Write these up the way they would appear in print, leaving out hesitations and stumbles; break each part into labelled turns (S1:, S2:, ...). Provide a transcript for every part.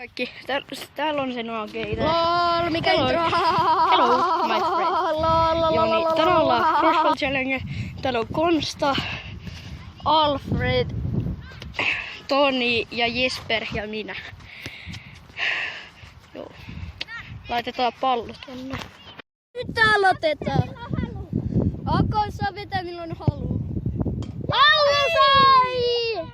S1: Kaikki. Täällä on se nuokeita.
S2: LOL, mikä
S1: Hello. Hello, my friend. Joo, niin täällä ollaan Crossfall Challenge. Täällä on Konsta, Alfred, Toni ja Jesper ja minä. Joo. Laitetaan pallo tonne.
S2: Nyt aloitetaan. AK saa vetää milloin haluu. Allu sai!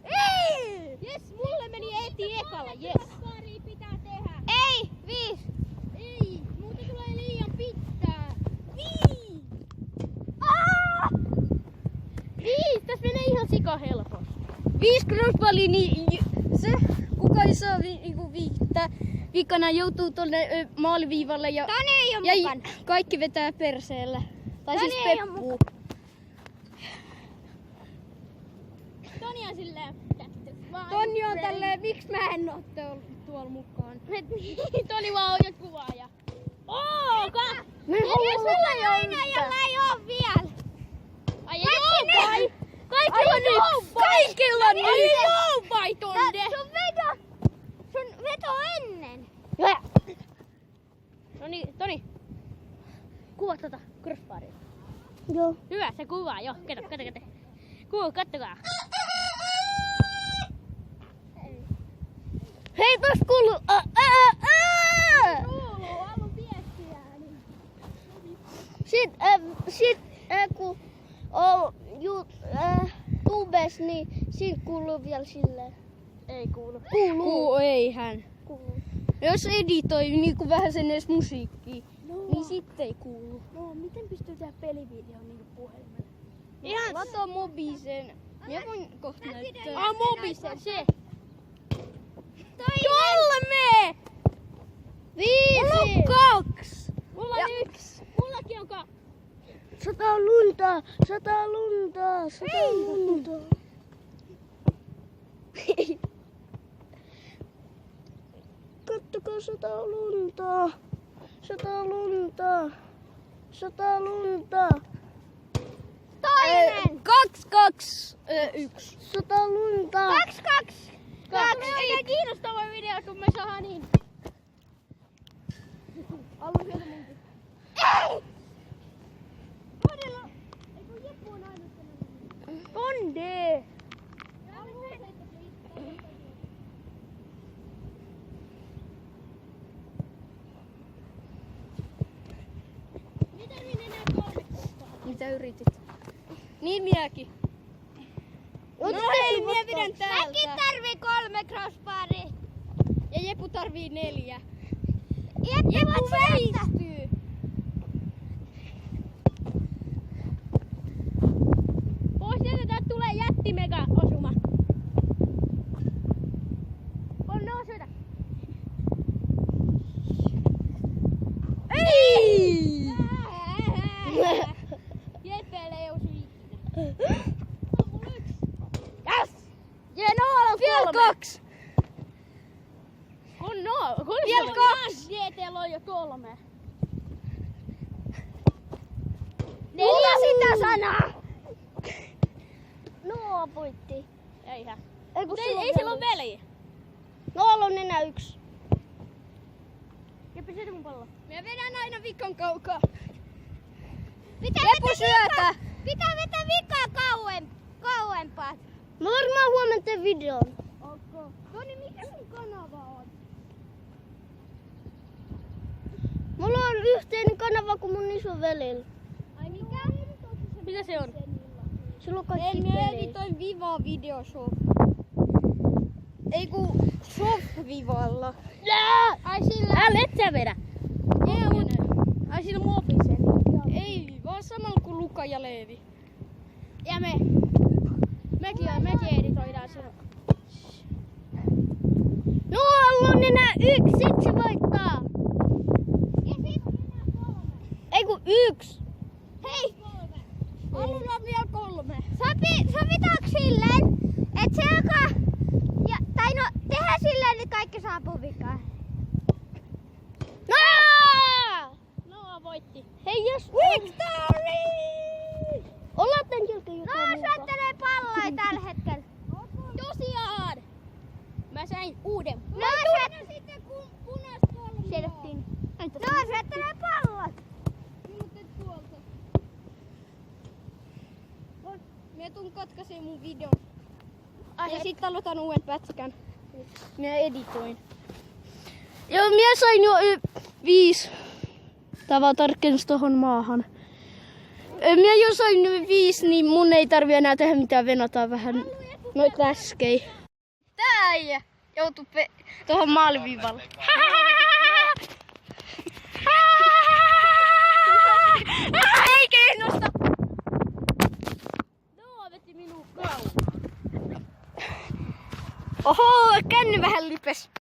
S2: Ei! Jes, mulle meni eti ekalla, jes. Pari pitää tehdä. Ei, 5. Ei, muuten tulee liian pitää. 5. 5, tässä menee ihan sika helposti. 5 crossballia, niin se kuka ei saa viittää vikana joutuu tonne maaliviivalle ja kaikki vetää perseellä. Tai Toni siis Peppu. Toni on silleen Toni on tälleen, miksi mä en oo tuolla mukaan? Toni vaan on kuvaaja. Jos sulla ei oo aina, jolla ei oo vielä. Ai ei oo vai? Kaikilla on yksi. Kaikilla on yksi. Ei oo vai tonne. Sun veto ennen. No niin, Toni. Kuvaa tota crossbaria. Joo. Hyvä, se kuvaa jo. Kato. Kattokaa. Hei, tos kuuluu. Kuuluu, alun viestiä. Kun on tubes, niin siitä kuuluu vielä silleen. Ei kuulu. Kuuluu. Eihän. Kuuluu. Jos editoi niinku vähän sen edes musiikkiin, niin sitten ei kuulu. No, miten pystyy tehdä pelivideon niinku puhelimella? Ihan lataa Mobisen. Minä voin kohta näyttää. Mobisen, se. 3! 5! Mulla on 2! Mulla on 1! Mullakin on 2! Sataa lunta! Kattokaa, sataa lunta! Toinen! 2, 1. Sataa lunta! 2. Ei kiinnostava video, kun me saadaan niin. Allu sieltä munkin. Ei! Todella! Eikö Jeppu on ainut sellainen? Konde! Mitä yritit? Niin minäkin. No hei, minä pidän täältä. Mäkin tarvii 3 crossbaria. Ja Jeppu tarvii 4. Jeppu väistyy. Pois sieltä, täältä tulee jättimega osuma. No, syötä. Ei! Jeppelle ei osu ikinä. Vielä 2! Vielä 2! DT:llä on jo 3. 4 sitä sanaa! No, poitti. Eihän. Ei sillä ole väliä. Nolla on enää 1. Jeppi, syötä mun pallo. Minä vedän aina vikan kaukaa. Pitää vetää vikaa kauempaa. Mä varmaan huomenna teen videon. Okay. Toni, mikä sun kanava on? Mulla on yhteinen kanava kuin mun isovelillä. Ai mikä? Mitä se on? Sulla on kaikki pelit. En editoin Vivaa videoshop. Ei ku soft-vivalla. Ai sillä... Et sä vedä. Ai sillä Mobisen. Ei, vaan samalla kuin Luka ja Leevi. Ja mekin editoidaan sen. No, on enää 1, sit se voittaa. Ja sit on enää 3. Ei kun 1. Hei! Allulla on vielä 3. Sovitaanko silleen, et se joka... tehdään silleen, että kaikki saapuu vikaan. No, voitti. Hei, jos... Victory! Ollaan tän jälkeen jotain. No, syöttelee palloja tällä hetkellä. Tosiaan! Me tuun katkaisee mun videon. Ja sit aloitan uuden pätkän. Minä editoin.
S1: Joo, minä sain jo 5. Tava tarkennus tohon maahan. Minä jo sain 5, niin mun ei tarvi enää tehdä mitään, venataan vähän noit läskei. Tää äijä joutuu tohon maaliviivalle. Ei kiinnosta!
S2: Noa veti minun kaunaan.
S1: Oho, känni vähän lipes.